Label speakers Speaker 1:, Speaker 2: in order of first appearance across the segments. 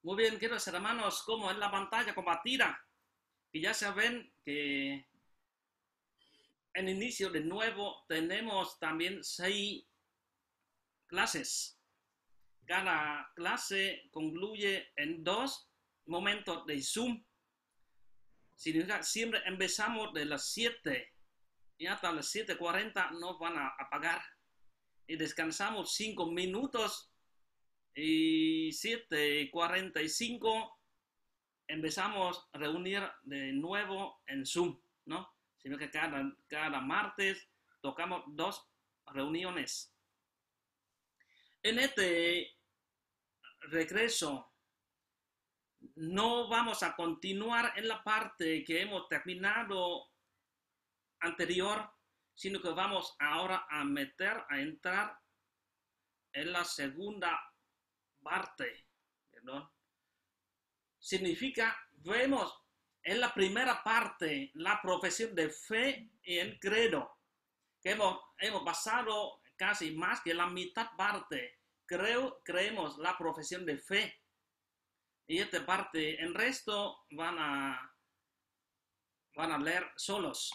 Speaker 1: Muy bien, queridos hermanos, como en la pantalla compartida, que ya saben que en inicio de nuevo tenemos también 6 clases. Cada clase concluye en 2 momentos de Zoom. Significa siempre empezamos de las 7 y hasta las 7:40 nos van a apagar. Y descansamos 5 minutos y 7:45 empezamos a reunir de nuevo en Zoom, ¿no? Sino que cada martes tocamos 2 reuniones. En este regreso no vamos a continuar en la parte que hemos terminado anterior, sino que vamos ahora a entrar en la segunda parte, ¿no? Significa, vemos en la primera parte la profesión de fe y el credo, que hemos pasado casi más que la mitad parte. Creemos la profesión de fe. Y esta parte, el resto van a leer solos.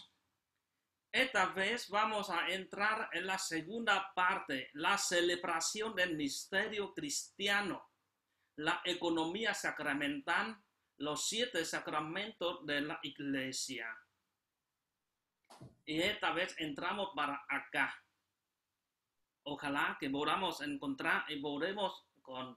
Speaker 1: Esta vez vamos a entrar en la segunda parte, la celebración del misterio cristiano, la economía sacramental, los 7 sacramentos de la iglesia. Y esta vez entramos para acá. Ojalá que podamos encontrar y podamos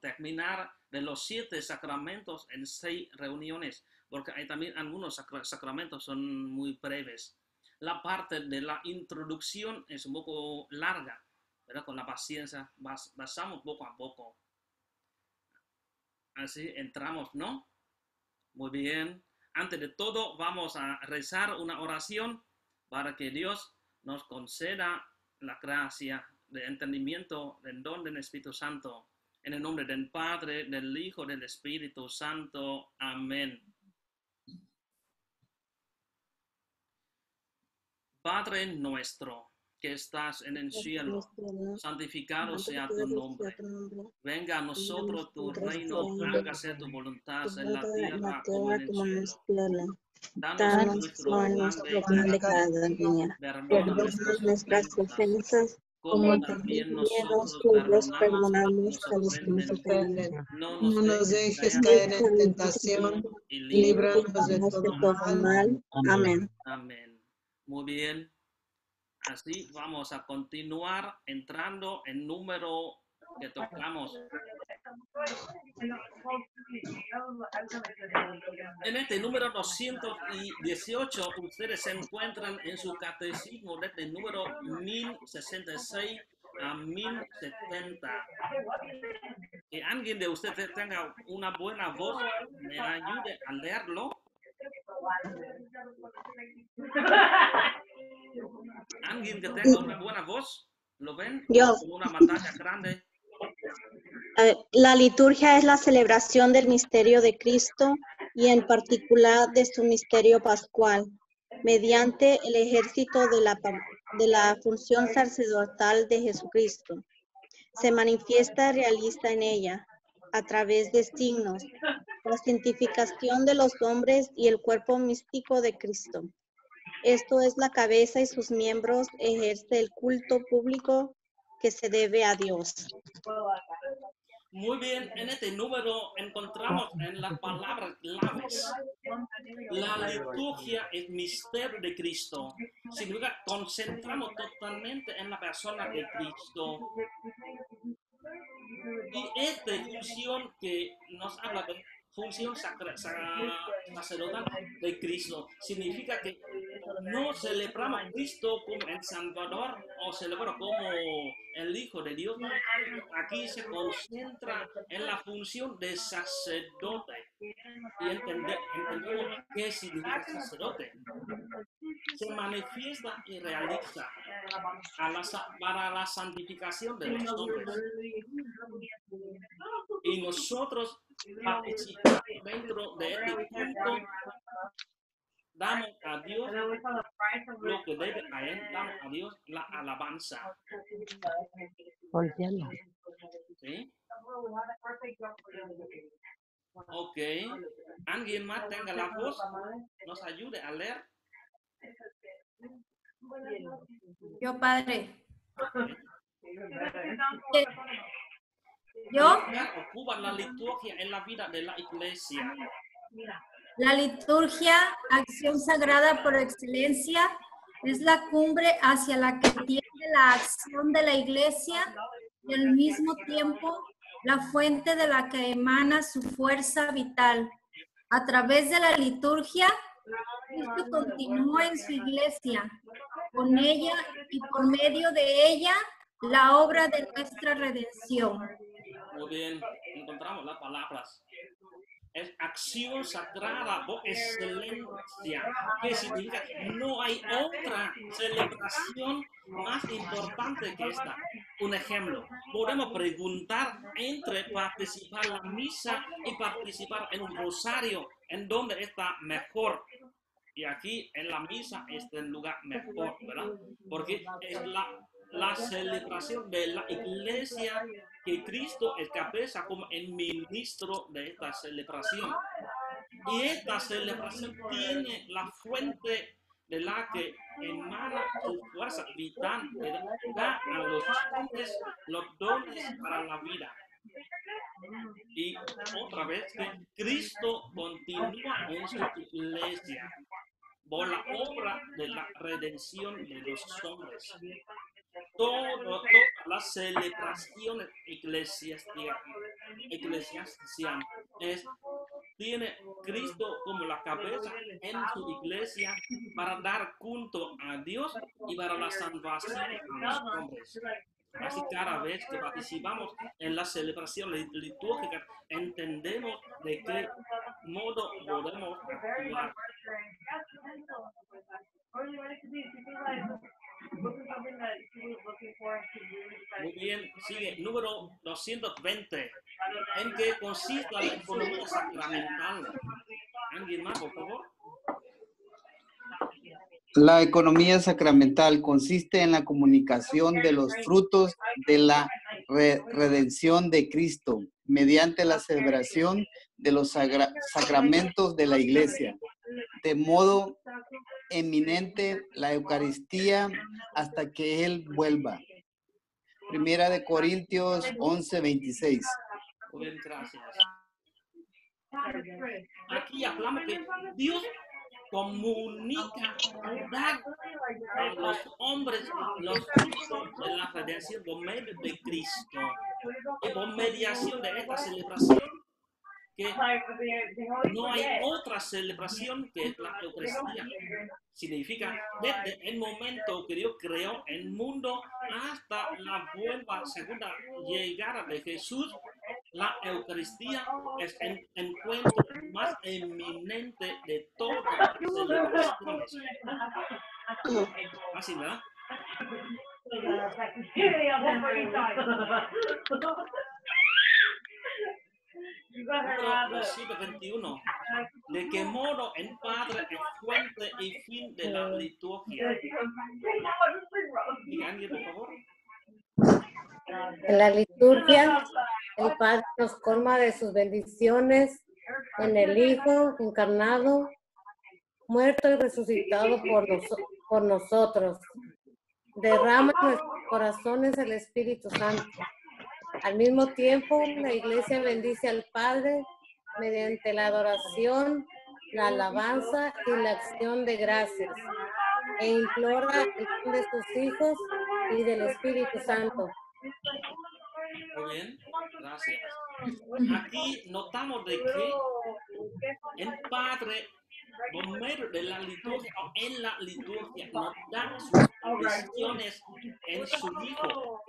Speaker 1: terminar de los 7 sacramentos en 6 reuniones, porque hay también algunos sacramentos son muy breves. La parte de la introducción es un poco larga, pero con la paciencia pasamos poco a poco. Así entramos, ¿no? Muy bien. Antes de todo, vamos a rezar una oración para que Dios nos conceda la gracia de entendimiento del don del Espíritu Santo. En el nombre del Padre, del Hijo, del Espíritu Santo. Amén. Padre nuestro, que estás en el cielo, santificado sea tu nombre. Venga a nosotros tu reino, hágase tu voluntad en la tierra como en el cielo. Danos nuestro pan de cada día. Perdona nuestras ofensas, como también nosotros perdonamos a los que nos ofenden. No nos dejes caer en tentación y líbranos de todo mal. Amén. Amén. Muy bien. Así vamos a continuar entrando en número que tocamos. En este número 218, ustedes se encuentran en su catecismo desde el número 1066 a 1070. Que alguien de ustedes tenga una buena voz, me ayude a leerlo. Alguien que tenga una buena voz, ¿lo ven?
Speaker 2: Yo.
Speaker 1: Con una pantalla grande.
Speaker 2: La liturgia es la celebración del misterio de Cristo y en particular de su misterio pascual, mediante el ejercicio de la función sacerdotal de Jesucristo. Se manifiesta realiza en ella, a través de signos, la santificación de los hombres y el cuerpo místico de Cristo. Esto es la cabeza y sus miembros ejerce el culto público que se debe a Dios.
Speaker 1: Muy bien, en este número encontramos en las palabras claves. La liturgia es misterio de Cristo. Significa concentramos totalmente en la persona de Cristo. Y esta función que nos habla de función sacerdotal de Cristo significa que no celebramos a Cristo como el Salvador o celebramos como el Hijo de Dios. Aquí se concentra en la función de sacerdote y entendemos qué significa sacerdote. Se manifiesta y realiza para la santificación de los hombres. Y nosotros participamos dentro de este culto damos a Dios lo que debe a Él, damos a Dios la alabanza. ¿Sí? Ok. ¿Alguien más tenga la voz? Nos ayude a leer.
Speaker 3: Yo, padre.
Speaker 1: Okay.
Speaker 3: Yo,
Speaker 1: ¿Qué ocupa la liturgia en la vida de la iglesia?
Speaker 3: la liturgia, acción sagrada por excelencia, es la cumbre hacia la que tiende la acción de la iglesia y al mismo tiempo la fuente de la que emana su fuerza vital. A través de la liturgia, Cristo continúa en su iglesia, con ella y por medio de ella, la obra de nuestra redención.
Speaker 1: Muy bien, encontramos las palabras. Es acción sagrada por excelencia, que significa no hay otra celebración más importante que esta. Un ejemplo, podemos preguntar entre participar en la misa y participar en un rosario, ¿en dónde está mejor? Y aquí en la misa es el lugar mejor, ¿verdad? Porque es la celebración de la iglesia que Cristo es cabeza como el ministro de esta celebración. Y esta celebración tiene la fuente de la que emana su fuerza vital, que da a los hombres los dones para la vida. Y otra vez que Cristo continúa en su iglesia por la obra de la redención de los hombres. Todas las celebraciones eclesiásticas tiene Cristo como la cabeza en su iglesia para dar culto a Dios y para la salvación a los hombres. Así cada vez que participamos en la celebración litúrgica, entendemos de qué modo podemos actuar. Muy bien, sigue, número 220. ¿En qué consiste la economía sacramental? ¿Alguien más, por favor?
Speaker 4: La economía sacramental consiste en la comunicación de los frutos de la redención de Cristo mediante la celebración de los sacramentos de la Iglesia, de modo eminente la Eucaristía hasta que Él vuelva. Primera de Corintios 11:26.
Speaker 1: Muy bien, gracias. Aquí hablamos que Dios comunica a los hombres los frutos de la redención por medio de Cristo. Y por mediación de esta celebración, que no hay otra celebración que la Eucaristía. Significa, desde el momento que Dios creó el mundo hasta la segunda llegada de Jesús, la Eucaristía es el encuentro más eminente de todas las celebraciones. Así, ¿verdad? Número 721. ¿De qué modo el Padre es fuente y fin de la liturgia? Diga alguien, por favor.
Speaker 5: En la liturgia, el Padre nos colma de sus bendiciones en el Hijo encarnado, muerto y resucitado por nosotros. Derrama en nuestros corazones el Espíritu Santo. Al mismo tiempo, la Iglesia bendice al Padre mediante la adoración, la alabanza y la acción de gracias, e implora el bien de sus hijos y del Espíritu Santo.
Speaker 1: Muy bien, gracias. Aquí notamos de que el Padre, por medio de la liturgia, en la liturgia, nos da sus bendiciones en su Hijo.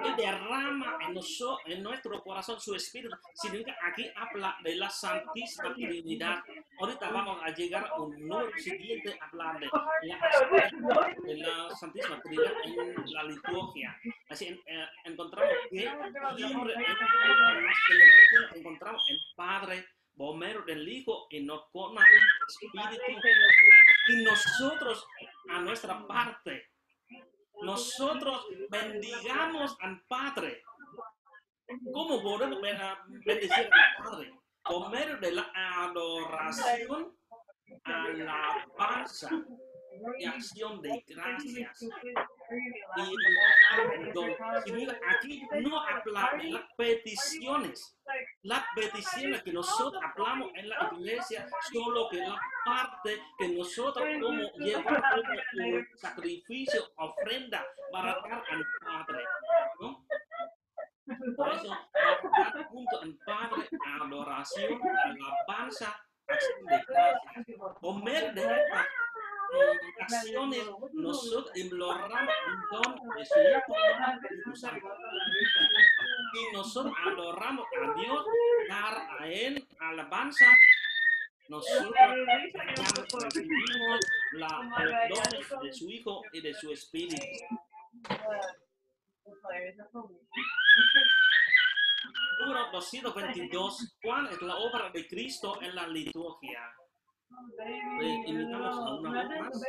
Speaker 1: Y derrama en nuestro corazón su Espíritu. Significa, aquí habla de la Santísima Trinidad. Ahorita vamos a llegar a un número siguiente a hablar de la Santísima Trinidad en la liturgia. Así encontramos que siempre encontramos el Padre por medio del Hijo y nos con el Espíritu. Y nosotros, a nuestra parte, nosotros bendigamos al Padre. ¿Cómo podemos bendecir al Padre? Por medio de la adoración, alabanza y acción de gracias. Y aquí no hablamos de las peticiones. Las peticiones que nosotros hablamos en la iglesia, solo que la parte que nosotros como llevar como un sacrificio, ofrenda para dar al Padre, ¿no? Por eso, para dar junto al Padre, adoración, alabanza, acción de gracias. Por medio de estas acciones, nosotros imploramos el don de su Hijo, Espíritu Santo. Y nosotros adoramos a Dios, dar a Él alabanza. Nosotros recibimos los dones de su Hijo y de su Espíritu. Número 222. ¿Cuál es la obra de Cristo en la liturgia? Invitamos a una vez más.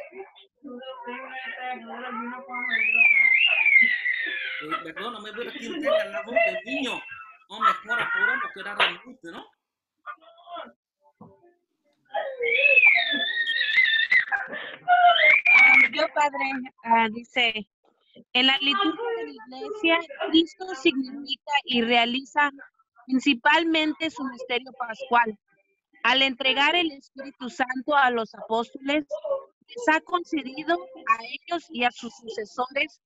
Speaker 1: Perdóname, pero ¿quién tenga la voz del niño? O mejor apuramos que era mucho, ¿no?
Speaker 6: Yo, padre, dice, en la liturgia de la iglesia, Cristo significa y realiza principalmente su misterio pascual. Al entregar el Espíritu Santo a los apóstoles, les ha concedido a ellos y a sus sucesores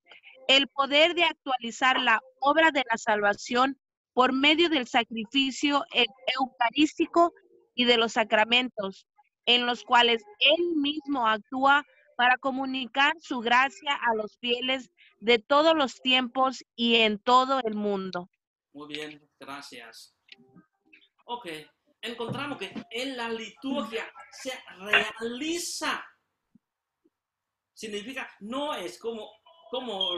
Speaker 6: el poder de actualizar la obra de la salvación por medio del sacrificio eucarístico y de los sacramentos, en los cuales Él mismo actúa para comunicar su gracia a los fieles de todos los tiempos y en todo el mundo.
Speaker 1: Muy bien, gracias. Ok, encontramos que en la liturgia se realiza. Significa, no es como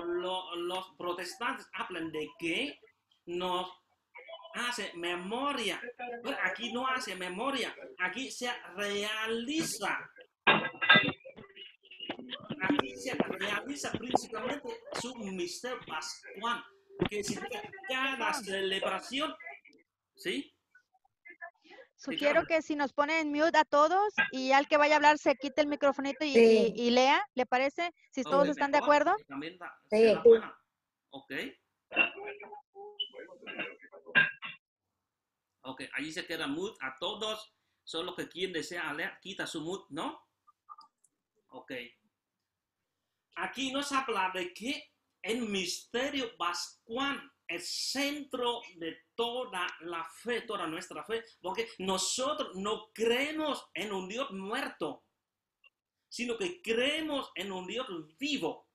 Speaker 1: los protestantes hablan de que nos hace memoria. Pero aquí no hace memoria, aquí se realiza. Aquí se realiza principalmente su misterio pascual, que significa cada celebración, ¿sí?
Speaker 7: Sugiero que si nos pone en mute a todos y al que vaya a hablar se quite el microfonito y lea, ¿le parece? Si todos están de acuerdo.
Speaker 5: Sí.
Speaker 1: Ok. Ok, allí se queda mute a todos, solo que quien desea leer quita su mute, ¿no? Ok. Aquí nos habla de que el misterio pascual es centro de toda la fe, toda nuestra fe, porque nosotros no creemos en un Dios muerto, sino que creemos en un Dios vivo.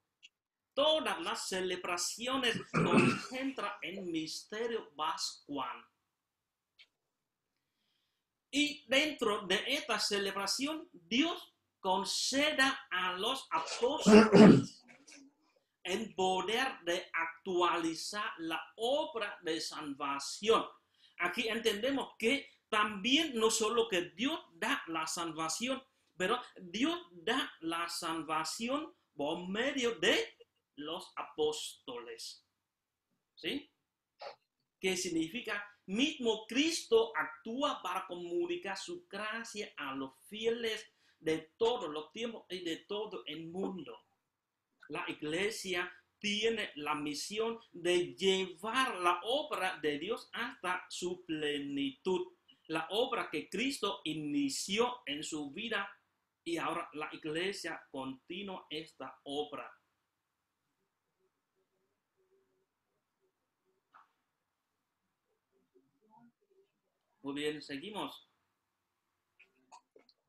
Speaker 1: Todas las celebraciones se concentran en el misterio pascual. Y dentro de esta celebración, Dios conceda a los apóstoles el poder de actualizar la obra de salvación. Aquí entendemos que también no solo que Dios da la salvación, pero Dios da la salvación por medio de los apóstoles. ¿Sí? ¿Qué significa? Mismo Cristo actúa para comunicar su gracia a los fieles de todos los tiempos y de todo el mundo. La iglesia tiene la misión de llevar la obra de Dios hasta su plenitud. La obra que Cristo inició en su vida y ahora la iglesia continúa esta obra. Muy bien, seguimos.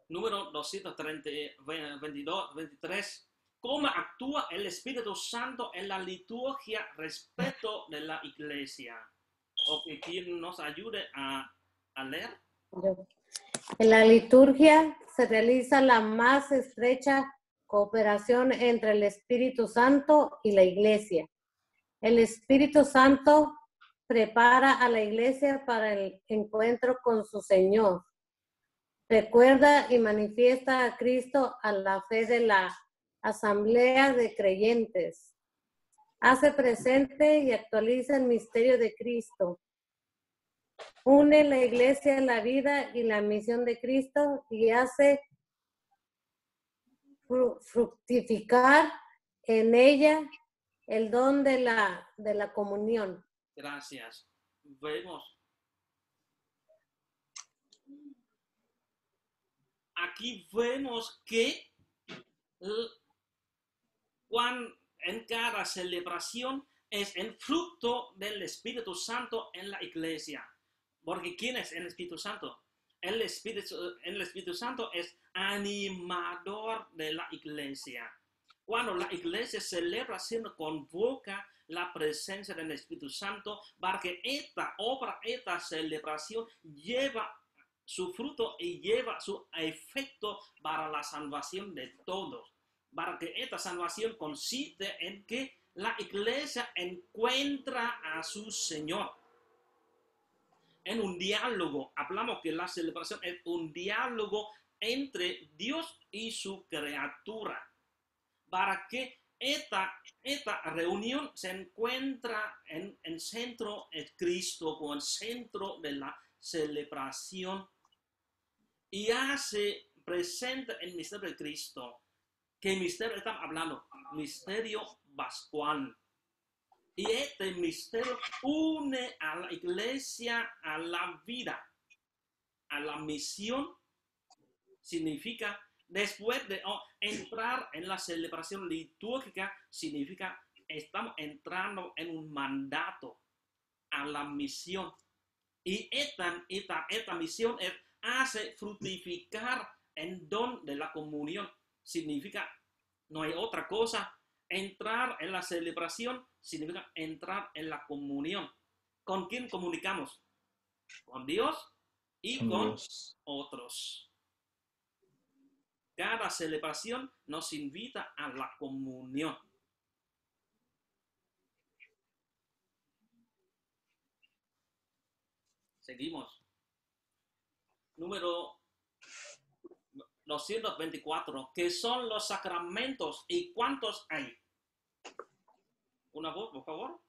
Speaker 1: Número 223. ¿Cómo actúa el Espíritu Santo en la liturgia respecto de la iglesia? ¿O que quien nos ayude a leer?
Speaker 5: En la liturgia se realiza la más estrecha cooperación entre el Espíritu Santo y la iglesia. El Espíritu Santo prepara a la iglesia para el encuentro con su Señor. Recuerda y manifiesta a Cristo a la fe de la asamblea de creyentes. Hace presente y actualiza el misterio de Cristo. Une la iglesia a la vida y la misión de Cristo y hace fructificar en ella el don de la comunión.
Speaker 1: Gracias. Vemos. Aquí vemos que en cada celebración es el fruto del Espíritu Santo en la iglesia. Porque ¿quién es el Espíritu Santo? El Espíritu Santo es animador de la iglesia. Cuando la iglesia celebra, siempre convoca la presencia del Espíritu Santo para que esta obra, esta celebración lleva su fruto y lleva su efecto para la salvación de todos. Para que esta salvación consiste en que la iglesia encuentra a su Señor. En un diálogo, hablamos que la celebración es un diálogo entre Dios y su criatura. Para que esta reunión se encuentra en el centro de Cristo, o en el centro de la celebración, y hace presente el misterio de Cristo. ¿Qué misterio estamos hablando? Misterio pascual. Y este misterio une a la iglesia a la vida, a la misión. Significa, después de entrar en la celebración litúrgica, significa estamos entrando en un mandato a la misión. Y esta misión hace fructificar el don de la comunión. Significa, no hay otra cosa. Entrar en la celebración significa entrar en la comunión. ¿Con quién comunicamos? Con Dios y con otros. Cada celebración nos invita a la comunión. Seguimos. Número 224. ¿Qué son los sacramentos y cuántos hay? Una voz, por favor.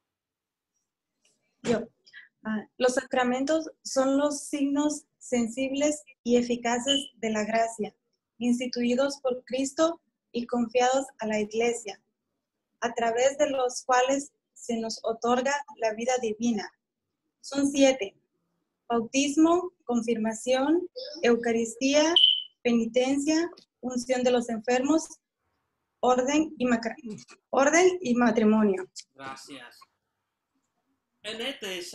Speaker 8: Los sacramentos son los signos sensibles y eficaces de la gracia, instituidos por Cristo y confiados a la Iglesia, a través de los cuales se nos otorga la vida divina. Son 7: bautismo, confirmación, Eucaristía, penitencia, unción de los enfermos, orden y matrimonio.
Speaker 1: Gracias. En estos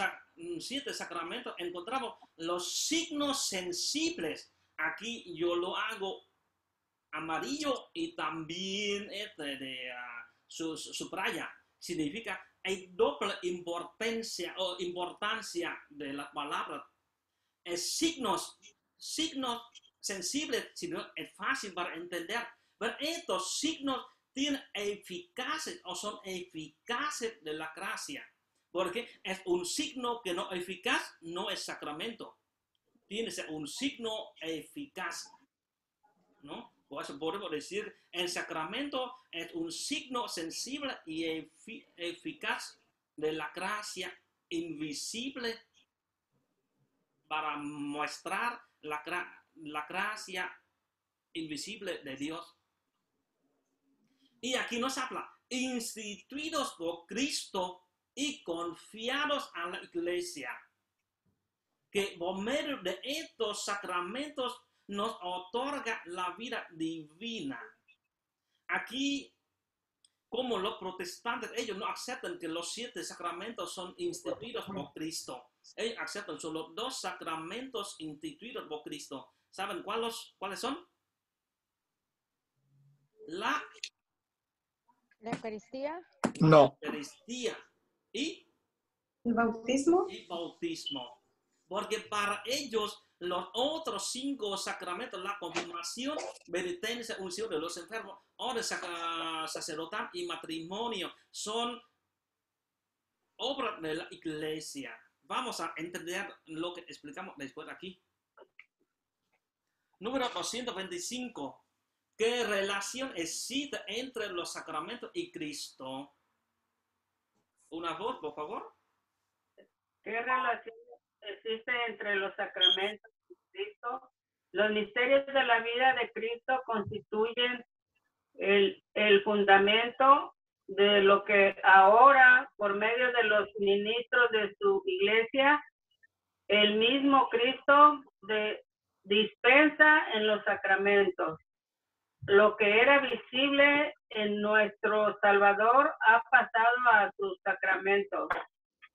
Speaker 1: 7 sacramentos encontramos los signos sensibles. Aquí yo lo hago amarillo y también subraya. Significa hay doble importancia de la palabra. Es signos sensibles, sino es fácil para entender. Pero estos signos tienen eficaces o son eficaces de la gracia. Porque es un signo que no es eficaz, no es sacramento. Tiene que ser un signo eficaz, ¿no? Por eso podemos decir, el sacramento es un signo sensible y eficaz de la gracia invisible para mostrar la gracia invisible de Dios. Y aquí nos habla, instituidos por Cristo y confiados a la iglesia, que por medio de estos sacramentos nos otorga la vida divina. Aquí, como los protestantes, ellos no aceptan que los 7 sacramentos son instituidos por Cristo. Ellos aceptan solo 2 sacramentos instituidos por Cristo. ¿Saben cuáles son? La
Speaker 7: Eucaristía.
Speaker 4: No.
Speaker 1: Eucaristía y
Speaker 8: ¿El bautismo?
Speaker 1: Y bautismo. Porque para ellos los otros 5 sacramentos, la confirmación, penitencia, unción de los enfermos, orden sacerdotal y matrimonio, son obras de la iglesia. Vamos a entender lo que explicamos después aquí. Número 225. ¿Qué relación existe entre los sacramentos y Cristo? Una voz, por favor.
Speaker 9: ¿Qué relación existe entre los sacramentos y Cristo? Los misterios de la vida de Cristo constituyen el fundamento de lo que ahora, por medio de los ministros de su iglesia, el mismo Cristo dispensa en los sacramentos. Lo que era visible en nuestro Salvador ha pasado a sus sacramentos.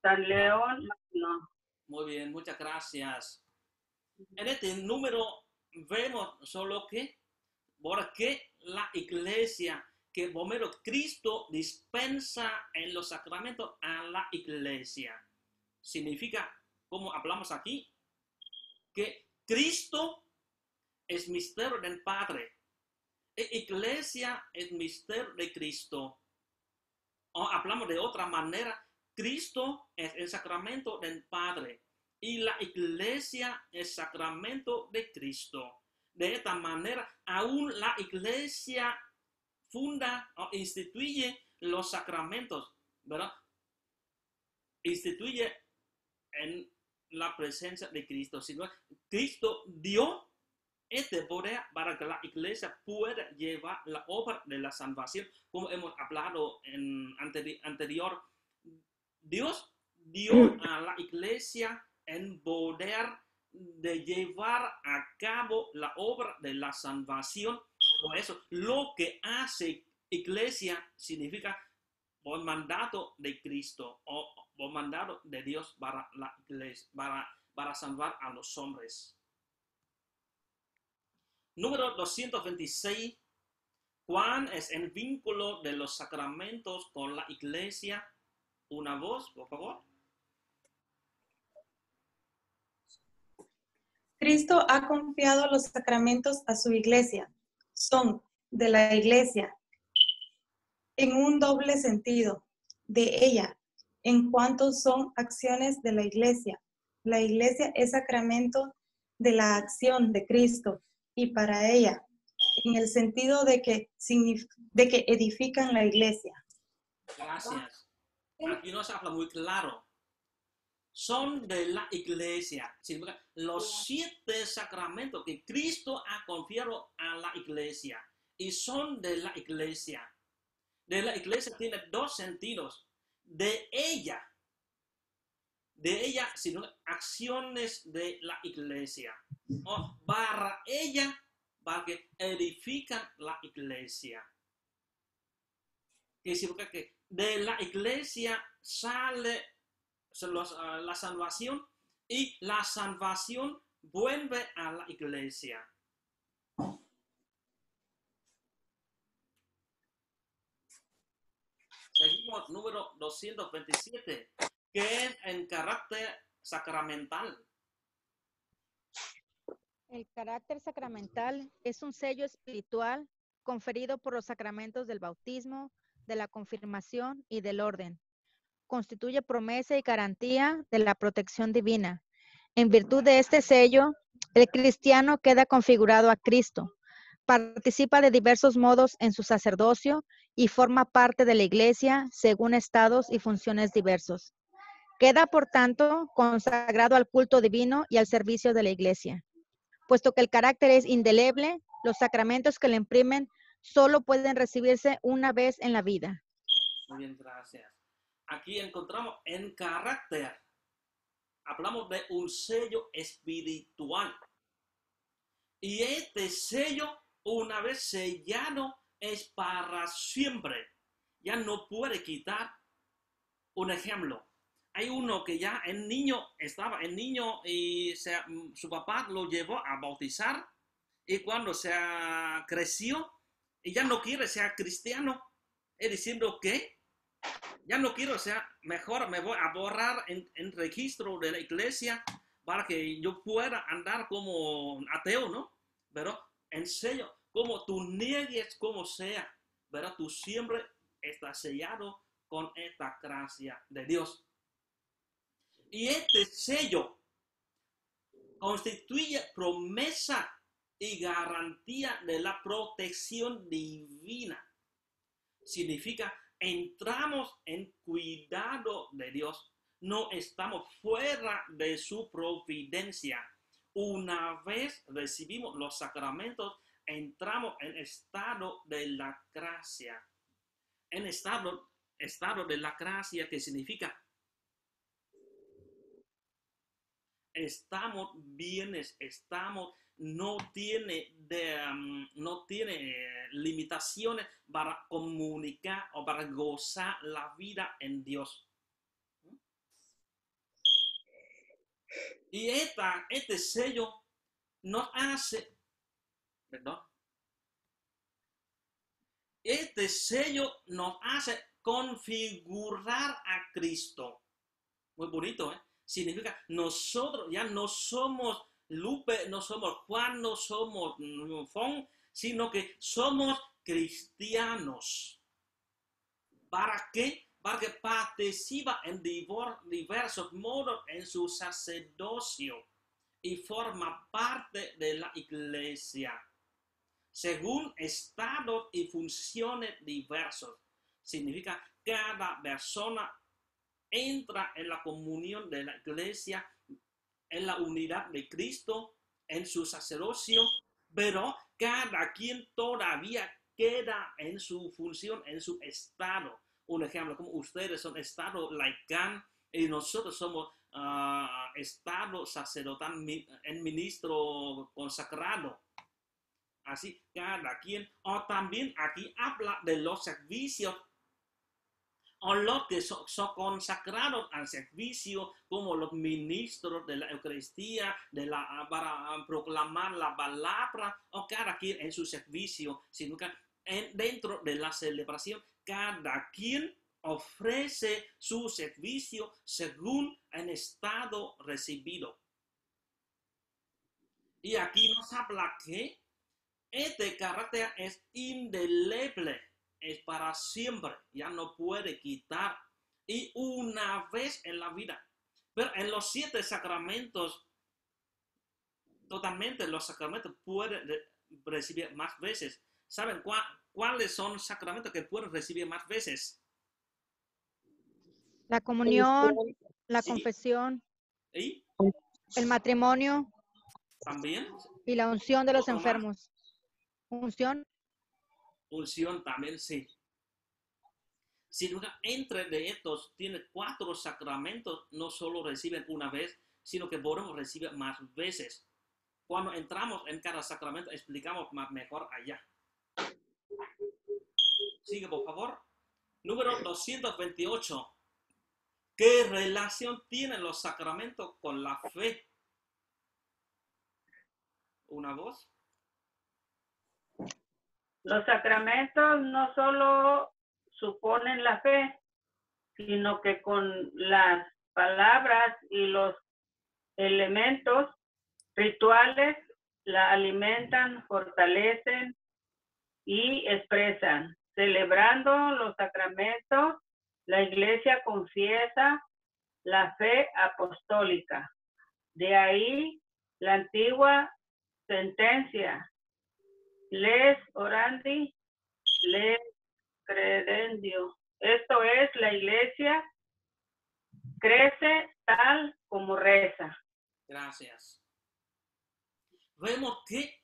Speaker 9: San León Magno.
Speaker 1: Muy bien, muchas gracias. En este número vemos solo que, porque la iglesia, que primero Cristo dispensa en los sacramentos a la iglesia. Significa, como hablamos aquí, que Cristo es misterio del Padre. Iglesia es misterio de Cristo. O hablamos de otra manera, Cristo es el sacramento del Padre y la iglesia es sacramento de Cristo. De esta manera, aún la iglesia funda o instituye los sacramentos, ¿verdad? Instituye en la presencia de Cristo. Cristo dio este poder para que la iglesia pueda llevar la obra de la salvación, como hemos hablado en anterior. Dios dio a la iglesia el poder de llevar a cabo la obra de la salvación. Por eso, lo que hace iglesia significa por mandato de Cristo o por mandato de Dios para la iglesia, para salvar a los hombres. Número 226. ¿Cuál es el vínculo de los sacramentos con la iglesia? Una voz, por favor.
Speaker 8: Cristo ha confiado los sacramentos a su iglesia. Son de la iglesia en un doble sentido, de ella, en cuanto son acciones de la iglesia. La iglesia es sacramento de la acción de Cristo y para ella, en el sentido de que edifican la iglesia.
Speaker 1: Gracias. Aquí nos habla muy claro. Son de la iglesia. Los 7 sacramentos que Cristo ha confiado a la iglesia. Y son de la iglesia. De la iglesia tiene 2 sentidos. De ella, sino acciones de la iglesia. O para ella, para que edifican la iglesia. Que significa que de la iglesia sale la salvación y la salvación vuelve a la iglesia. Seguimos número 227, que es en carácter sacramental.
Speaker 7: El carácter sacramental es un sello espiritual conferido por los sacramentos del bautismo, de la confirmación y del orden. Constituye promesa y garantía de la protección divina. En virtud de este sello, el cristiano queda configurado a Cristo, participa de diversos modos en su sacerdocio y forma parte de la iglesia según estados y funciones diversos. Queda, por tanto, consagrado al culto divino y al servicio de la iglesia. Puesto que el carácter es indeleble, los sacramentos que le imprimen solo pueden recibirse una vez en la vida.
Speaker 1: Muy bien, gracias. Aquí encontramos en carácter. Hablamos de un sello espiritual. Y este sello, una vez sellado, es para siempre. Ya no puede quitar. Un ejemplo. Hay uno que ya estaba el niño y su papá lo llevó a bautizar. Y cuando se creció, y ya no quiere ser cristiano, es diciendo que ya no quiero ser, mejor me voy a borrar en registro de la iglesia para que yo pueda andar como ateo, ¿no? Pero en serio, como tú niegues como sea, pero tú siempre estás sellado con esta gracia de Dios. Y este sello constituye promesa y garantía de la protección divina. Significa, entramos en cuidado de Dios. No estamos fuera de su providencia. Una vez recibimos los sacramentos, entramos en estado de la gracia. En estado de la gracia, que significa estamos bienes, no tiene limitaciones para comunicar o para gozar la vida en Dios. Y este sello nos hace, este sello nos hace configurar a Cristo. Muy bonito, ¿eh? Significa, nosotros ya no somos Lupe, no somos Juan, no somos Fon, sino que somos cristianos. ¿Para qué? Para que participa en diversos modos en su sacerdocio y forma parte de la iglesia, según estados y funciones diversos. Significa, cada persona entra en la comunión de la iglesia, en la unidad de Cristo, en su sacerdocio, pero cada quien todavía queda en su función, en su estado. Un ejemplo, como ustedes son estado laical y nosotros somos estado sacerdotal en ministro consagrado. Así cada quien, o también aquí habla de los servicios, o los que son consagrados al servicio, como los ministros de la Eucaristía, para proclamar la palabra, o cada quien en su servicio, sino que dentro de la celebración, cada quien ofrece su servicio según el estado recibido. Y aquí nos habla que este carácter es indeleble, es para siempre, ya no puede quitar, y una vez en la vida. Pero en los 7 sacramentos, totalmente los sacramentos pueden recibir más veces. ¿Saben cuáles son sacramentos que pueden recibir más veces?
Speaker 7: La comunión, la
Speaker 1: Sí.
Speaker 7: confesión,
Speaker 1: ¿Y?
Speaker 7: el matrimonio
Speaker 1: ¿También?
Speaker 7: y la unción de los
Speaker 1: ¿Otro más?
Speaker 7: enfermos. Unción.
Speaker 1: Unción también, sí. Si entre de estos tiene 4 sacramentos, no solo reciben una vez, sino que podemos recibir más veces. Cuando entramos en cada sacramento, explicamos más mejor allá. Sigue, por favor. Número 228. ¿Qué relación tienen los sacramentos con la fe? ¿Una voz?
Speaker 9: Los sacramentos no solo suponen la fe, sino que con las palabras y los elementos rituales la alimentan, fortalecen y expresan. Celebrando los sacramentos, la Iglesia confiesa la fe apostólica. De ahí la antigua sentencia: les orandi, les credendio. Esto es, la Iglesia crece tal como reza.
Speaker 1: Gracias. Vemos que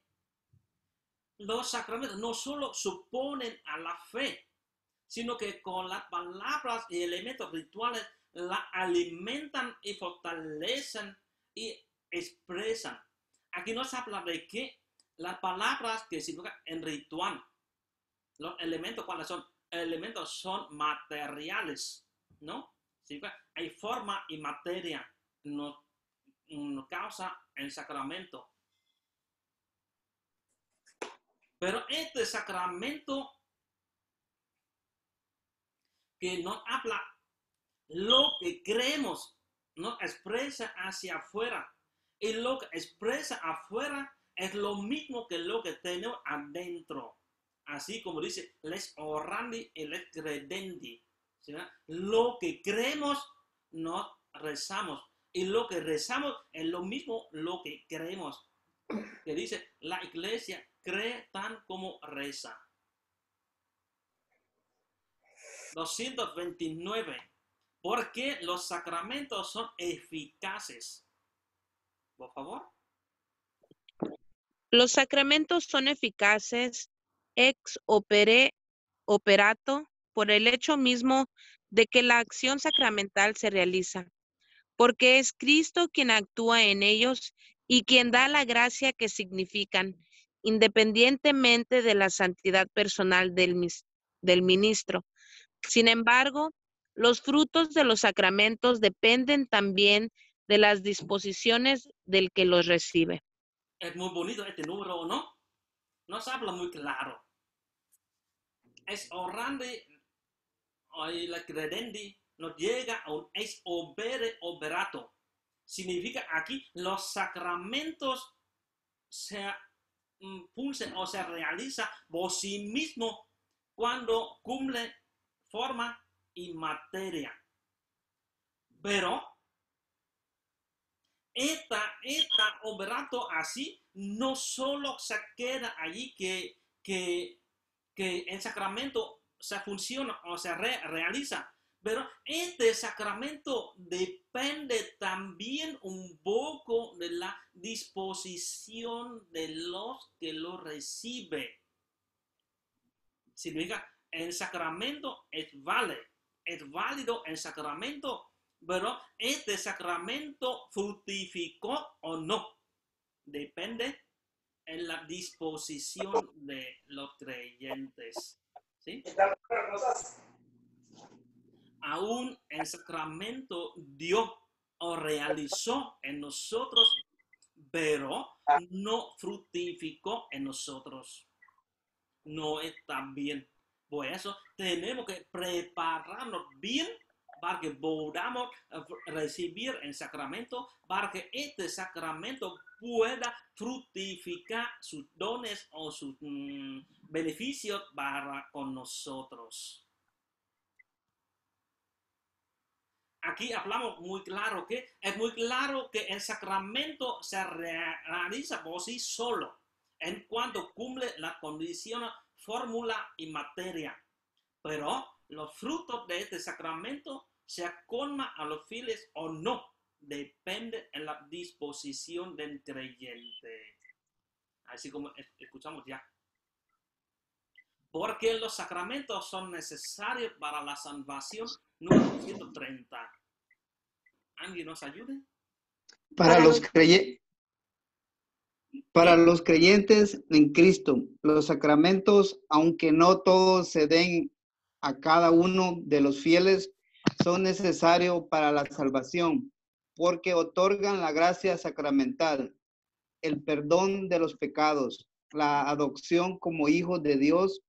Speaker 1: los sacramentos no solo suponen a la fe, sino que con las palabras y elementos rituales la alimentan y fortalecen y expresan. Aquí nos habla de que las palabras que significan en ritual, los elementos, ¿cuáles son? Elementos son materiales, ¿no? Significa, hay forma y materia, no causa el sacramento. Pero este sacramento que nos habla lo que creemos, nos expresa hacia afuera. Y lo que expresa afuera es lo mismo que lo que tenemos adentro. Así como dice, les orandi y les credendi. ¿Sí? Lo que creemos, nos rezamos. Y lo que rezamos es lo mismo lo que creemos. que dice, la iglesia cree tan como reza. 229. Porque los sacramentos son eficaces. Por favor.
Speaker 6: Los sacramentos son eficaces ex operato por el hecho mismo de que la acción sacramental se realiza, porque es Cristo quien actúa en ellos y quien da la gracia que significan, independientemente de la santidad personal del ministro. Sin embargo, los frutos de los sacramentos dependen también de las disposiciones del que los recibe.
Speaker 1: Es muy bonito este número, ¿no? Nos habla muy claro. Es orante, la credenti nos llega a un ex operato. Significa aquí los sacramentos se pulsen o se realiza por sí mismo cuando cumple forma y materia. Pero esta operato así no solo se queda allí que el sacramento se funciona o se realiza, pero este sacramento depende también un poco de la disposición de los que lo reciben. Significa, el sacramento es válido el sacramento, pero este sacramento fructificó o no. Depende en la disposición de los creyentes. ¿Sí? Aún el sacramento dio o realizó en nosotros, pero no fructificó en nosotros. No está bien. Por eso tenemos que prepararnos bien para que podamos recibir el sacramento, para que este sacramento pueda fructificar sus dones o sus beneficios para con nosotros. Aquí hablamos muy claro que es muy claro que el sacramento se realiza por sí solo en cuanto cumple la condición, fórmula y materia. Pero los frutos de este sacramento se colman a los fieles o no, depende en la disposición del creyente. Así como escuchamos ya. Porque los sacramentos son necesarios para la salvación. Número 130. ¿Alguien nos ayude?
Speaker 4: Para los creyentes en Cristo, los sacramentos, aunque no todos se den a cada uno de los fieles, son necesarios para la salvación, porque otorgan la gracia sacramental, el perdón de los pecados, la adopción como hijos de Dios,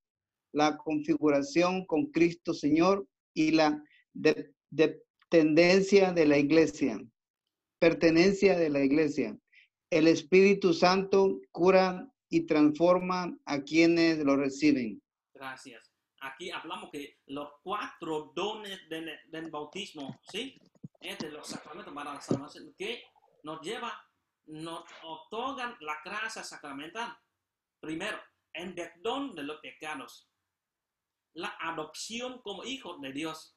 Speaker 4: la configuración con Cristo Señor y la pertenencia de la iglesia. El Espíritu Santo cura y transforma a quienes lo reciben.
Speaker 1: Gracias. Aquí hablamos que los 4 dones del bautismo, ¿sí? Es de los sacramentos para la salvación, que nos otorgan la gracia sacramental. Primero, el perdón de los pecados, la adopción como hijos de Dios,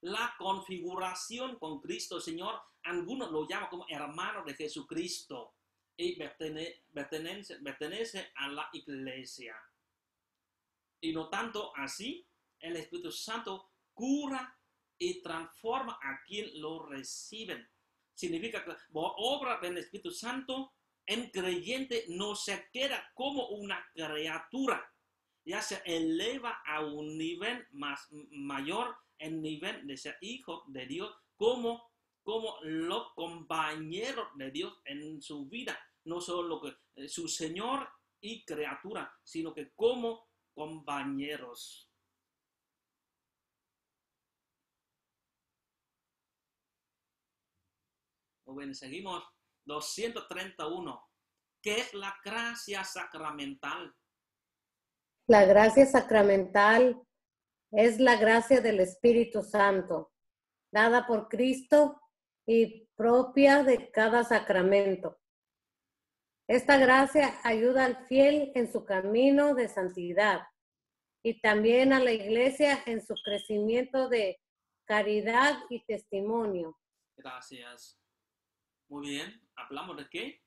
Speaker 1: la configuración con Cristo Señor, algunos lo llaman como hermano de Jesucristo y pertenece a la iglesia. Y no tanto así, el Espíritu Santo cura y transforma a quien lo reciben. Significa que por obra del Espíritu Santo, el creyente no se queda como una criatura, ya se eleva a un nivel mayor, el nivel de ser hijo de Dios, como los compañeros de Dios en su vida, no solo que su Señor y criatura, sino que como compañeros. Muy bien, seguimos. 231. ¿Qué es la gracia sacramental?
Speaker 5: La gracia sacramental es la gracia del Espíritu Santo, dada por Cristo y propia de cada sacramento. Esta gracia ayuda al fiel en su camino de santidad y también a la iglesia en su crecimiento de caridad y testimonio.
Speaker 1: Gracias. Muy bien. ¿Hablamos de qué?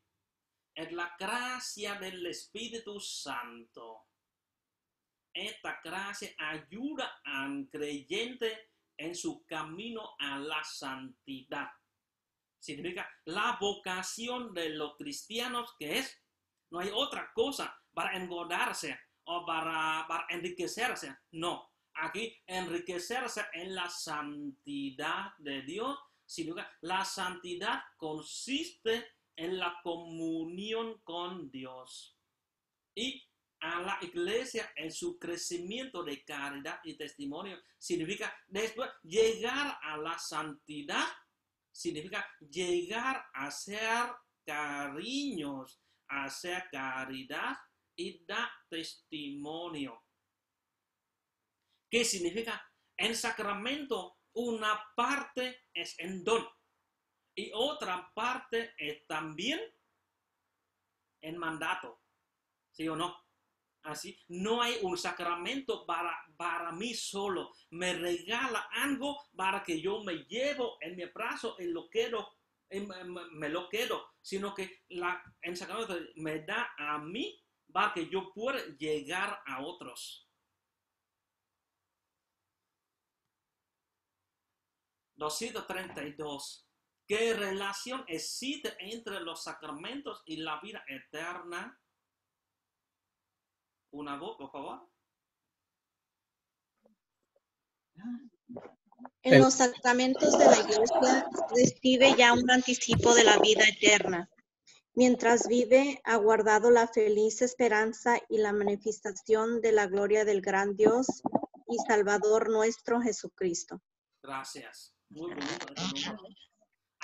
Speaker 1: Es la gracia del Espíritu Santo. Esta gracia ayuda al creyente en su camino a la santidad. Significa la vocación de los cristianos, que es, no hay otra cosa para engordarse o para enriquecerse. No, aquí enriquecerse en la santidad de Dios. Significa la santidad consiste en la comunión con Dios. Y a la iglesia en su crecimiento de caridad y testimonio significa después llegar a la santidad, significa llegar a ser cariños, a ser caridad y dar testimonio. ¿Qué significa? En sacramento una parte es en don y otra parte es también en mandato. ¿Sí o no? Así, no hay un sacramento para mí solo. Me regala algo para que yo me llevo en mi brazo y lo quedo, me lo quedo, sino que el sacramento me da a mí para que yo pueda llegar a otros. 232. ¿Qué relación existe entre los sacramentos y la vida eterna? Una voz, por favor.
Speaker 2: En los sacramentos de la iglesia recibe ya un anticipo de la vida eterna. Mientras vive, ha guardado la feliz esperanza y la manifestación de la gloria del gran Dios y Salvador nuestro Jesucristo.
Speaker 1: Gracias. Muy bonito.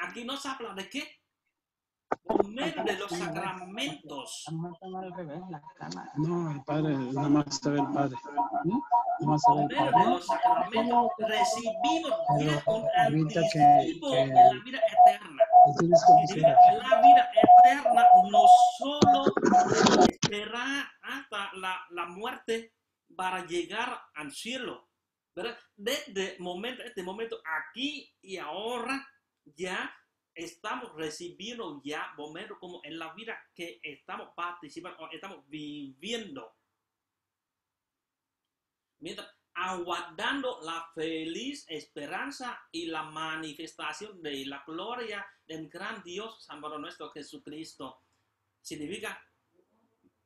Speaker 1: Aquí nos habla de qué? Por medio de los sacramentos.
Speaker 10: No, el Padre, nada más se ve el Padre.
Speaker 1: Por medio de los sacramentos recibimos ya un anticipo de la vida eterna. La vida eterna no solo esperar hasta la muerte para llegar al cielo, ¿verdad? Desde este momento, aquí y ahora, ya estamos recibiendo ya momentos como en la vida que estamos participando o estamos viviendo. Mientras aguardando la feliz esperanza y la manifestación de la gloria del gran Dios, Salvador nuestro Jesucristo. Significa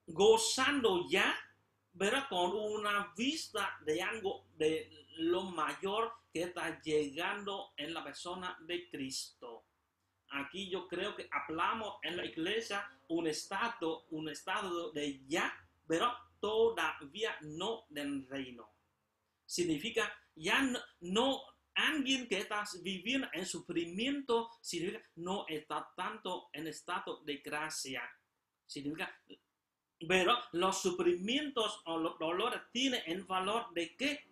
Speaker 1: gozando ya, pero con una vista de algo de lo mayor que está llegando en la persona de Cristo. Aquí yo creo que hablamos en la iglesia un estado de ya, pero todavía no del reino. Significa ya no alguien que está viviendo en sufrimiento, significa no está tanto en estado de gracia. Significa, pero los sufrimientos o los dolores tienen el valor de que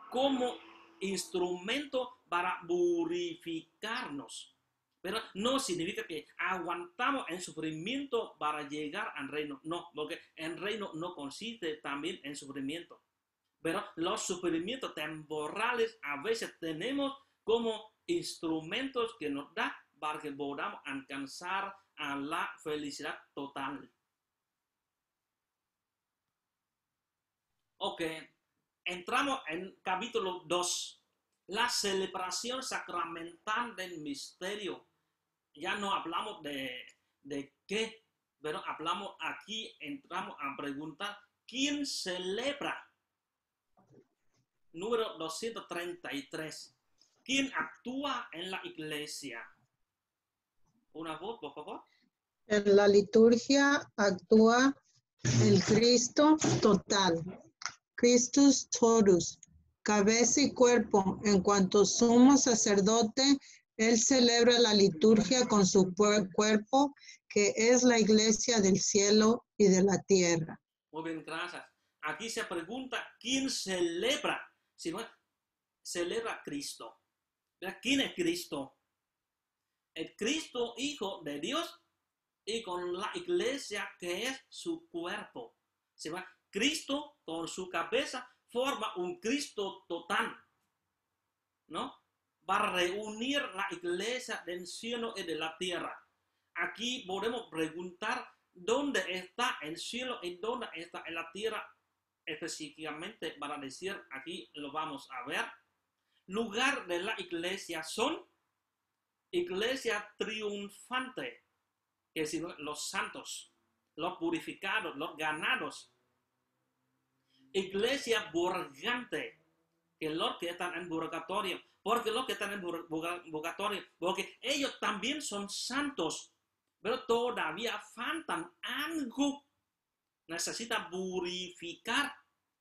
Speaker 1: como instrumento para purificarnos. Pero no significa que aguantamos el sufrimiento para llegar al reino. No, porque el reino no consiste también en sufrimiento. Pero los sufrimientos temporales a veces tenemos como instrumentos que nos da para que podamos alcanzar a la felicidad total. Ok, entramos en capítulo 2. La celebración sacramental del misterio. Ya no hablamos de qué, pero hablamos aquí, entramos a preguntar, ¿quién celebra? Número 233. ¿Quién actúa en la iglesia? Una voz, por favor.
Speaker 11: En la liturgia actúa el Cristo total, Christus totus, cabeza y cuerpo. En cuanto sumo sacerdote, él celebra la liturgia con su cuerpo, que es la iglesia del cielo y de la tierra.
Speaker 1: Muy bien, gracias. Aquí se pregunta, ¿quién celebra? Si no, celebra Cristo. ¿Quién es Cristo? El Cristo, Hijo de Dios y con la iglesia que es su cuerpo. ¿Sí? Cristo con su cabeza forma un Cristo total, ¿no? Va a reunir la iglesia del cielo y de la tierra. Aquí podemos preguntar dónde está el cielo y dónde está en la tierra específicamente para decir, aquí lo vamos a ver. Lugar de la iglesia son iglesia triunfante, que es decir, los santos, los purificados, los ganados. Iglesia purgante, que los que están en purgatorio. Porque los que están en purgatorio, porque ellos también son santos, pero todavía faltan algo. Necesitan purificar,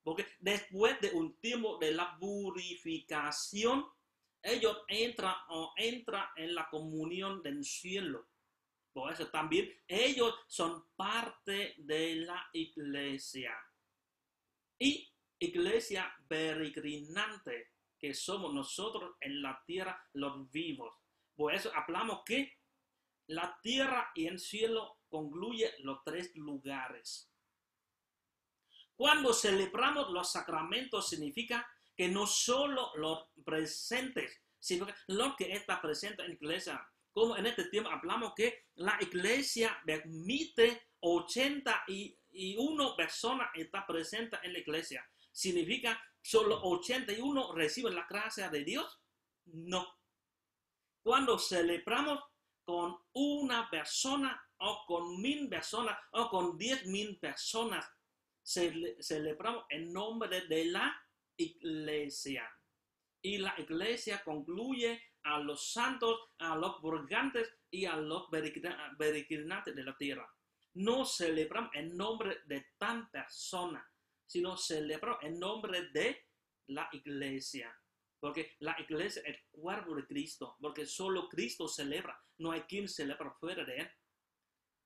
Speaker 1: porque después de un tiempo de la purificación, ellos entran en la comunión del cielo. Por eso también ellos son parte de la iglesia. Y iglesia peregrinante, que somos nosotros en la tierra los vivos. Por eso hablamos que la tierra y el cielo concluye los tres lugares. Cuando celebramos los sacramentos significa que no solo los presentes, sino que los que están presentes en la iglesia. Como en este tiempo hablamos que la iglesia permite 81 personas están presentes en la iglesia. ¿Significa solo 81 reciben la gracia de Dios? No. Cuando celebramos con una persona o con 1000 personas o con 10,000 personas, celebramos en nombre de la iglesia. Y la iglesia concluye a los santos, a los purgantes y a los peregrinantes de la tierra. No celebramos en nombre de tan persona, sino celebramos en nombre de la iglesia. Porque la iglesia es el cuerpo de Cristo, porque solo Cristo celebra. No hay quien celebra fuera de él.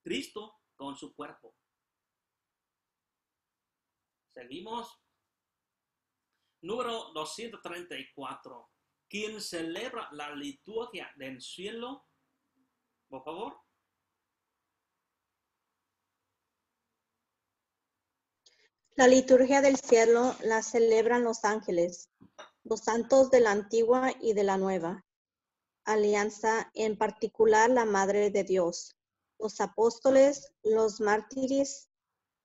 Speaker 1: Cristo con su cuerpo. Seguimos. Número 234. ¿Quién celebra la liturgia del cielo? Por favor.
Speaker 2: La liturgia del cielo la celebran los ángeles, los santos de la antigua y de la nueva alianza, en particular la Madre de Dios, los apóstoles, los mártires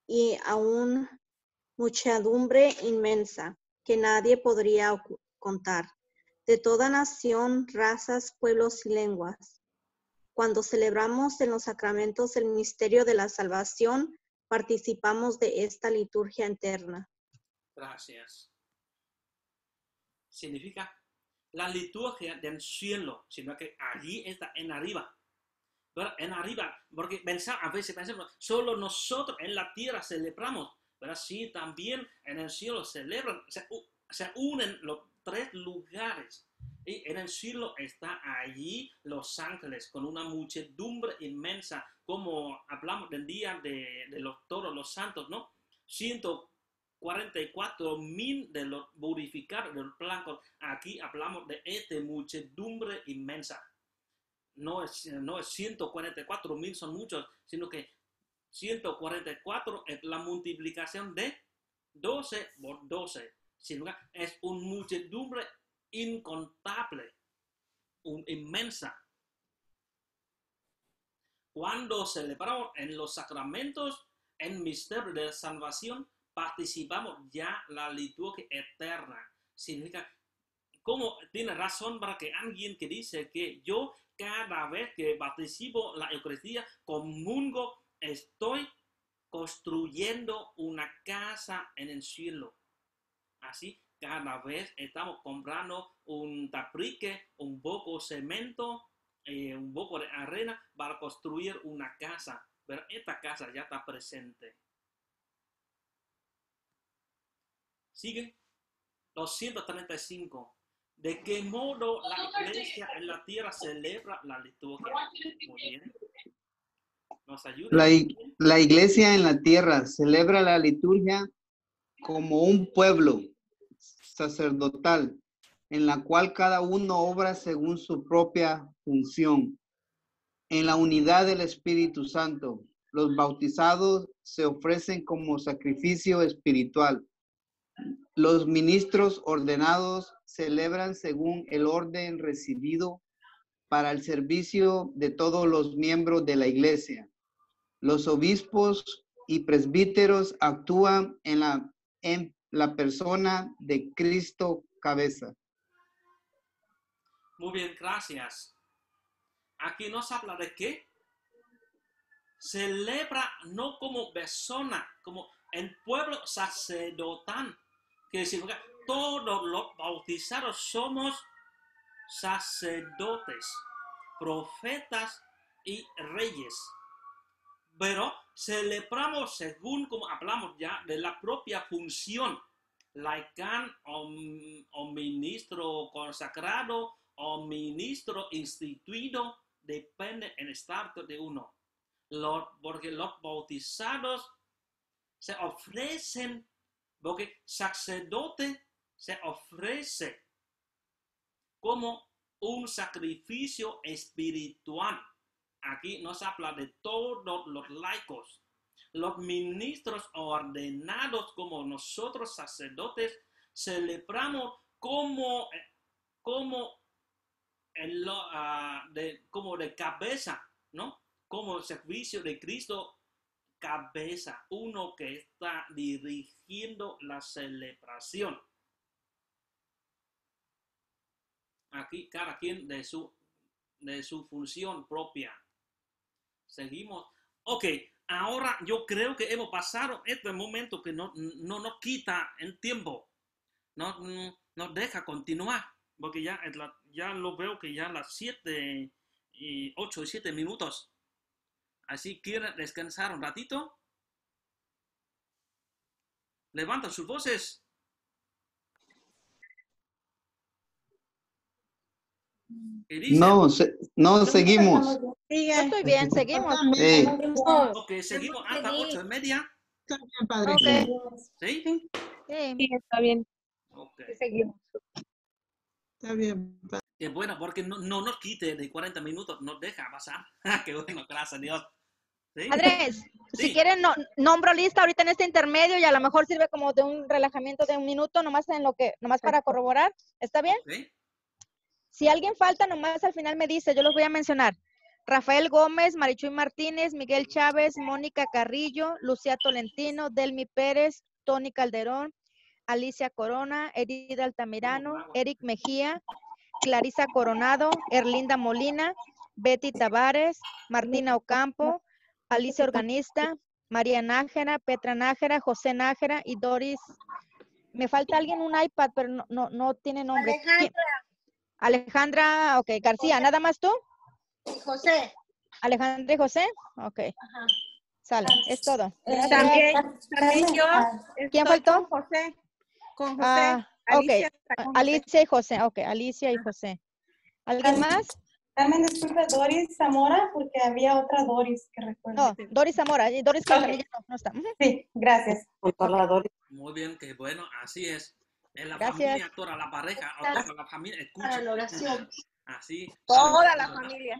Speaker 2: y aún muchedumbre inmensa que nadie podría contar, de toda nación, razas, pueblos y lenguas. Cuando celebramos en los sacramentos el misterio de la salvación, participamos de esta liturgia eterna.
Speaker 1: Gracias. Significa la liturgia del cielo, sino que allí está en arriba. Pero en arriba, porque a veces pensamos, solo nosotros en la tierra celebramos, pero sí también en el cielo celebran, se unen los tres lugares. Y en el cielo está allí los ángeles con una muchedumbre inmensa, como hablamos del día de todos los santos, ¿no? 144,000 de los purificados, de los blancos. Aquí hablamos de esta muchedumbre inmensa. No es 144,000, son muchos, sino que 144 es la multiplicación de 12 por 12. Es una muchedumbre incontable, inmensa. Cuando celebramos en los sacramentos, en misterio de salvación, participamos ya la liturgia eterna. Significa, como tiene razón para que alguien que dice que yo cada vez que participo en la Eucaristía, comungo, estoy construyendo una casa en el cielo. Así, cada vez estamos comprando un taprique, un poco de cemento, un poco de arena para construir una casa. Pero esta casa ya está presente. Sigue. 235. ¿De qué modo la iglesia en la tierra celebra la liturgia? Muy bien. ¿Nos ayuda?
Speaker 4: La iglesia en la tierra celebra la liturgia como un pueblo sacerdotal, en la cual cada uno obra según su propia función. en la unidad del Espíritu Santo. Los bautizados se ofrecen como sacrificio espiritual. Los ministros ordenados celebran según el orden recibido para el servicio de todos los miembros de la iglesia. Los obispos y presbíteros actúan en la persona de Cristo cabeza.
Speaker 1: Muy bien, gracias. Aquí nos habla de que celebra no como persona, como el pueblo sacerdotal, que significa todos los bautizados somos sacerdotes, profetas y reyes. Pero celebramos según como hablamos ya de la propia función, laicán o ministro consagrado o ministro instituido, depende del estado de uno. Porque los bautizados se ofrecen, porque sacerdote se ofrece como un sacrificio espiritual. Aquí nos habla de todos los laicos. Los ministros ordenados como nosotros sacerdotes celebramos como de cabeza, ¿no? Como servicio de Cristo cabeza, uno que está dirigiendo la celebración. Aquí cada quien de su función propia. Seguimos. Ok, ahora yo creo que hemos pasado este momento que no nos quita el tiempo. No nos deja continuar. Porque ya lo veo que ya las 8 y 7 minutos. Así quieren descansar un ratito. Levantan sus voces.
Speaker 4: No, seguimos.
Speaker 7: Yo estoy bien, seguimos.
Speaker 4: Sí.
Speaker 1: Ok, seguimos hasta 8:30.
Speaker 11: Está bien, padre.
Speaker 7: Okay.
Speaker 1: ¿Sí?
Speaker 6: Sí, está bien.
Speaker 1: Ok.
Speaker 6: Seguimos.
Speaker 11: Está bien, padre.
Speaker 1: Qué bueno, porque no nos quite de 40 minutos, nos deja pasar. Qué bueno, gracias a Dios. ¿Sí?
Speaker 7: Andrés,
Speaker 1: Sí.
Speaker 7: si quieren, nombro lista ahorita en este intermedio y a lo mejor sirve como de un relajamiento de 1 minuto, nomás para corroborar. ¿Está bien?
Speaker 1: Okay.
Speaker 7: Si alguien falta, nomás al final me dice, yo los voy a mencionar. Rafael Gómez, Marichuy Martínez, Miguel Chávez, Mónica Carrillo, Lucía Tolentino, Delmi Pérez, Tony Calderón, Alicia Corona, Edith Altamirano, Eric Mejía, Clarisa Coronado, Erlinda Molina, Betty Tavares, Martina Ocampo, Alicia Organista, María Nájera, Petra Nájera, José Nájera y Doris. Me falta alguien un iPad, pero no tiene nombre. Alejandra, ok. García, ¿nada más tú?
Speaker 12: José.
Speaker 7: Alejandra y José, ok.
Speaker 12: Ajá.
Speaker 7: Sale, es todo.
Speaker 12: También yo.
Speaker 7: ¿Quién faltó?
Speaker 12: Con José.
Speaker 7: Ah,
Speaker 12: Alicia,
Speaker 7: ok. Alicia y José, ok. Alicia y José. ¿Alguien más?
Speaker 8: También disculpe, Doris Zamora, porque había otra Doris que recuerdo.
Speaker 7: No, Doris Zamora. Doris Quintanilla no está.
Speaker 8: Sí, gracias.
Speaker 1: Muy bien, qué bueno, así es. En la
Speaker 7: Gracias.
Speaker 1: familia, toda la pareja, toda la familia escucha.
Speaker 12: Para la oración.
Speaker 1: Así.
Speaker 12: Toda la familia.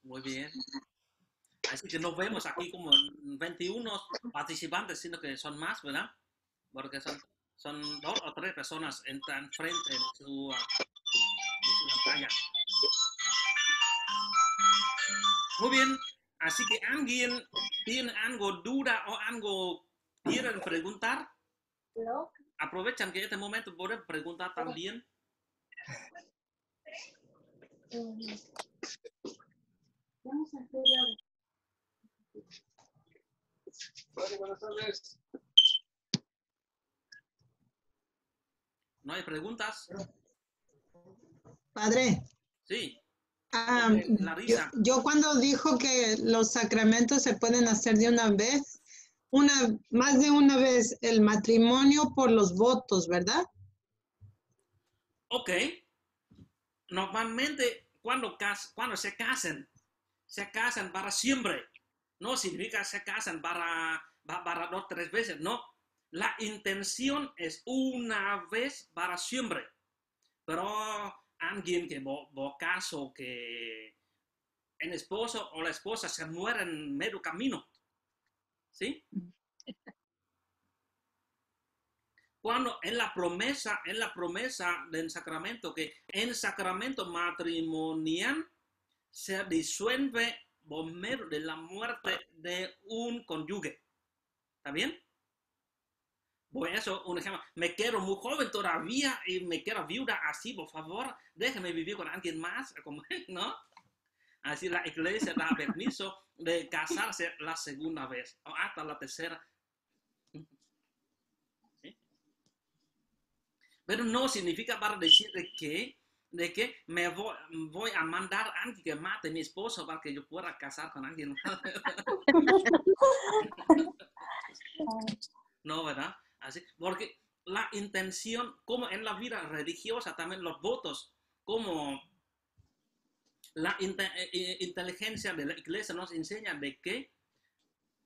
Speaker 1: Muy bien. Así que nos vemos aquí como 21 participantes, sino que son más, ¿verdad? Porque son 2 o 3 personas enfrente de su pantalla. Muy bien. Así que alguien tiene algo duda o algo quieren preguntar.
Speaker 12: ¿No?
Speaker 1: Aprovechan que este momento pueden preguntar también.
Speaker 12: Vamos a hacer
Speaker 10: Buenas tardes.
Speaker 1: ¿No hay preguntas?
Speaker 11: Padre.
Speaker 1: Sí.
Speaker 11: Larisa. Yo cuando dijo que los sacramentos se pueden hacer de una vez, más de una vez, el matrimonio por los votos, ¿verdad?
Speaker 1: Ok. Normalmente cuando se casan para siempre. No significa se casan para 2 o 3 veces, no. La intención es una vez para siempre. Pero alguien que caso que el esposo o la esposa se muere en medio camino. ¿Sí? Cuando en la promesa del sacramento, que en sacramento matrimonial se disuelve por medio de la muerte de un cónyuge. ¿Está bien? Por eso, un ejemplo, me quiero muy joven todavía y me quiero viuda así, por favor, déjame vivir con alguien más, ¿no? Así la iglesia da permiso de casarse la segunda vez o hasta la tercera. ¿Sí? Pero no significa para decir de que me voy a mandar a alguien que mate a mi esposo para que yo pueda casar con alguien más. No, ¿verdad? Así, porque la intención, como en la vida religiosa, también los votos, como la inteligencia de la iglesia nos enseña de que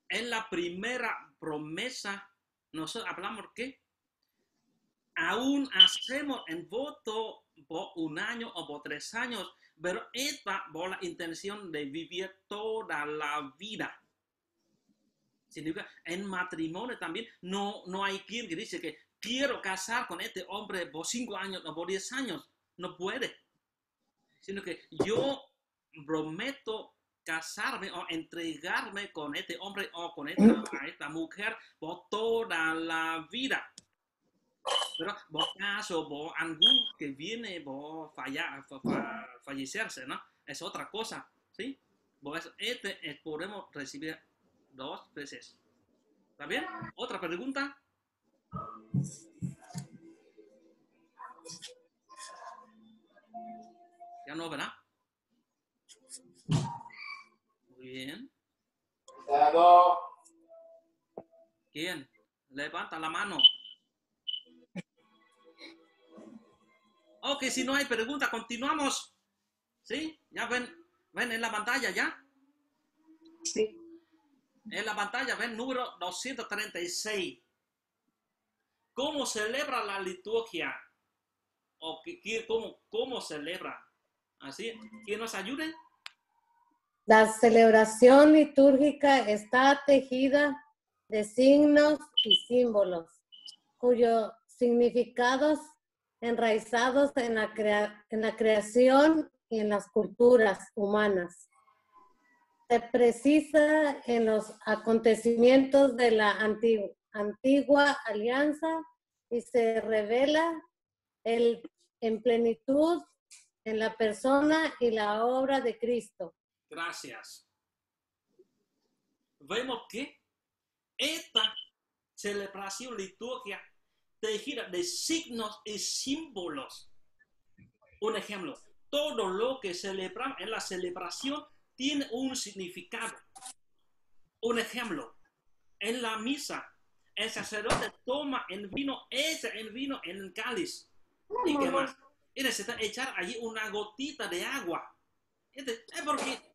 Speaker 1: en la primera promesa nosotros hablamos que aún hacemos en voto por 1 año o por 3 años, pero esta por la intención de vivir toda la vida. Significa, en matrimonio también no hay quien que dice que quiero casar con este hombre por 5 años o por 10 años. No puede. Sino que yo prometo casarme o entregarme con este hombre o con esta mujer por toda la vida. Pero por caso, por algún que viene por fallecerse, ¿no? Es otra cosa, ¿sí? Por eso, podemos recibir 2 veces. ¿Está bien? ¿Otra pregunta? Ya no, ¿verdad? Muy bien. ¿Quién? Levanta la mano. Ok, si no hay pregunta, continuamos. ¿Sí? ¿Ya ven en la pantalla ya?
Speaker 13: Sí.
Speaker 1: En la pantalla ven número 236. ¿Cómo celebra la liturgia? ¿O cómo celebra? ¿Así? ¿Quién nos ayude?
Speaker 5: La celebración litúrgica está tejida de signos y símbolos, cuyos significados enraizados en la creación y en las culturas humanas. Se precisa en los acontecimientos de la antigua alianza y se revela en plenitud en la persona y la obra de Cristo.
Speaker 1: Gracias. Vemos que esta celebración litúrgica tejida de signos y símbolos. Un ejemplo, todo lo que celebramos en la celebración tiene un significado. Un ejemplo, en la misa, el sacerdote toma el vino, echa el vino en el cáliz. ¿Y qué más? Y necesita echar allí una gotita de agua. Es porque